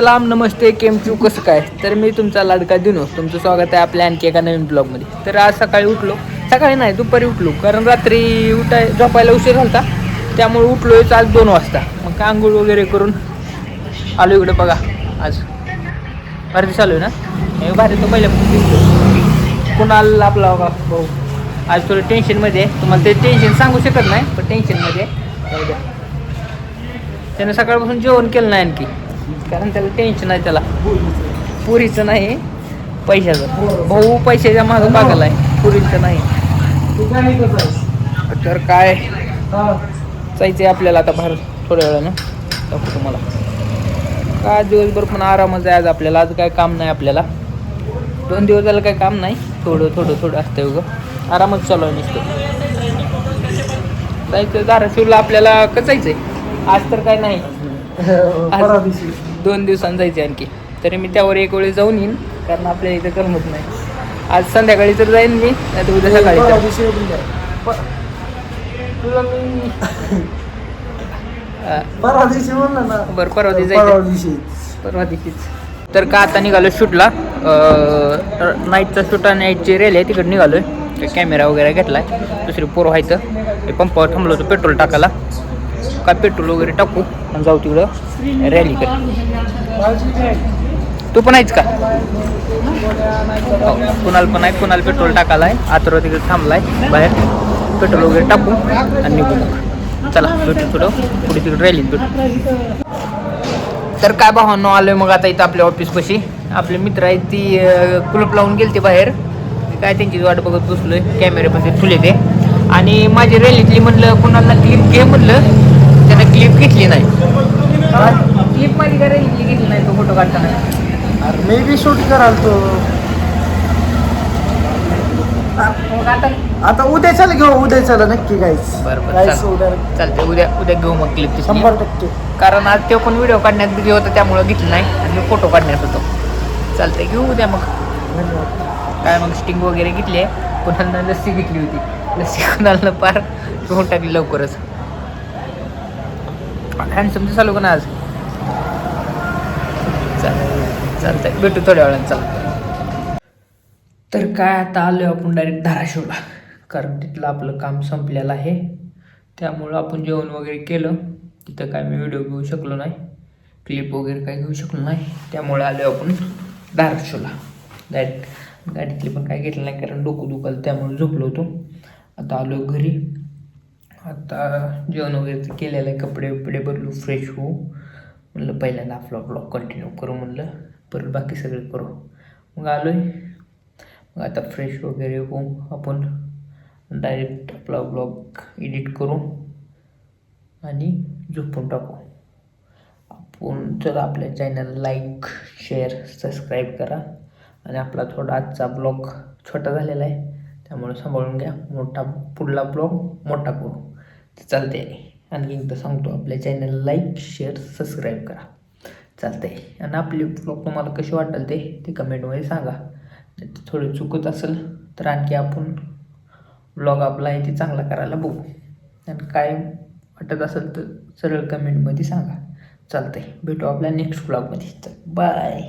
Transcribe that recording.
सलाम नमस्ते केमक्यू कसं काय. तर मी तुमचा लाडका दिनो तुमचं स्वागत आहे आपल्या आणखी एका नवीन ब्लॉगमध्ये. तर आज सकाळी नाही दुपारी उठलो, कारण रात्री झोपायला उशीर झाला त्यामुळे उठलो आज 2 वाजता. मग आंघोळ वगैरे करून आलो इकडे. बघा आज भारी चालू आहे ना, हे भारी तो पहिल्या कुणाला आपला भाऊ आज थोडं टेन्शनमध्ये आहे. तुम्हाला ते टेन्शन सांगू शकत नाही, पण टेन्शनमध्ये त्यानं सकाळपासून जेवण केलं नाही आणखी, कारण त्याला टेन्शन आहे. त्याला पुरीचं नाही पैशाचं, भाऊ पैशाच्या मागं पागल आहे, पुरीचं नाही. तर काय जायचं आहे आपल्याला आता बाहेर थोड्या वेळानं. दाखवतो तुम्हाला का दिवसभर पण आरामच आहे आज आपल्याला. आज काय काम नाही आपल्याला, 2 दिवस झालं काय काम नाही. थोडं असतं उगं आरामच चालू आहे नुसतं. जायचं धाराशिवला आपल्याला कसं जायचं आहे. आज तर काय नाही, 2 दिवसांनी जायचे आणखी. तरी मी त्यावर एक वेळी जाऊन येईन, कारण आपल्याला इथं करमत नाही. आज संध्याकाळी तर जाईन मी, नाही तर उद्या सकाळी. तुला मी परवा दिवशी म्हणलं ना. बरं परवा दिवशीच. तर का आता निघालो शूटला, नाईटचा शूट आणि रेल आहे तिकडे निघालोय. कॅमेरा वगैरे घेतलाय. दुसरी पोरं व्हायचं पंपावर थांबलो होतो पेट्रोल टाकायला. काय पेट्रोल वगैरे टाकू आणि जाऊ तिकडं रॅलीकडे. तू पण आहेच का? कुणाला पण आहे. कुणाला पेट्रोल टाकायला आहे. आतरो तिकडे थांबलाय बाहेर. पेट्रोल वगैरे टाकू आणि निघू. मग चला भेटू थोडं पुढे तिकडे रॅलीत भेटू. तर काय भावांनो आलोय मग आता इथं आपल्या ऑफिसपाशी. आपले मित्र आहेत ती कुलूप लावून गेले ते बाहेर. काय त्यांची वाट बघत बसलोय. कॅमेऱ्यापाशी फुले ते. आणि माझी रॅलीतली म्हणलं कुणाला क्लिप घे म्हणलं, त्यानं क्लिप घेतली नाही. क्लिप माझी काय रॅलीतली घेतली नाही तो फोटो काढताना. मी बी शूट कराल तो. आता उद्या चला घेऊ, उद्या चला नक्की गाईस. बरं चालतंय. उद्या घेऊ मग क्लिप 100%. कारण आज ते पण व्हिडिओ काढण्यात बिझी होतं त्यामुळं घेतलं नाही आणि मी फोटो काढण्यात होतो. चालतंय घेऊ उद्या मग. काय मग स्टिंग वगैरे घेतली आहे. कुणाला लस्सी घेतली होती. लस्सी कुणाला पार घेऊन टाकली लवकरच. हँडसम चालू का ना आज. चालतंय भेटू थोड्या वेळानं. चला. तर काय आता आलो आपण डायरेक्ट धाराशिवला, कारण तिथलं आपलं काम संपलेलं आहे. त्यामुळं आपण जेवण वगैरे केलं. तिथं काय मी व्हिडिओ घेऊ शकलो नाही, क्लिप वगैरे काय घेऊ शकलो नाही. त्यामुळे आलो आपण धाराशिवला डायरेक्ट. गाडीतली पण काय घेतलं नाही, कारण डोकं दुखालं त्यामुळे झोपलो होतो. आता आलो घरी. आता जेवण वगैरे केलेलं आहे. कपडे बदलू, फ्रेश होऊ म्हणलं. पहिल्यांदा आपला ब्लॉग कंटिन्यू करू म्हणलं, परत बाकी सगळं करू. मग आलो आहे. मग आता फ्रेश वगैरे होऊ आपण डायरेक्ट आपला ब्लॉग एडिट करू आणि झोपून टाकू आपण. चला आपल्या चॅनल लाईक शेअर सबस्क्राईब करा. आणि आपला थोडा आजचा ब्लॉग छोटा झालेला आहे त्यामुळे सांभाळून घ्या. पुढला ब्लॉग मोठा करू. ते चालते. आणखी एकदा सांगतो, आपल्या चॅनल लाईक शेअर सबस्क्राईब करा. चालतं आहे. आणि आपले ब्लॉग तुम्हाला कसे वाटेल ते कमेंटमध्ये सांगा. थोडं चुकत असेल तर आणखी आपण ब्लॉग आपला आहे ते चांगला करायला बघू. आणि काय वाटत असेल तर सरळ कमेंटमध्ये सांगा. चालतं आहे. भेटू आपल्या नेक्स्ट ब्लॉगमध्ये. बाय.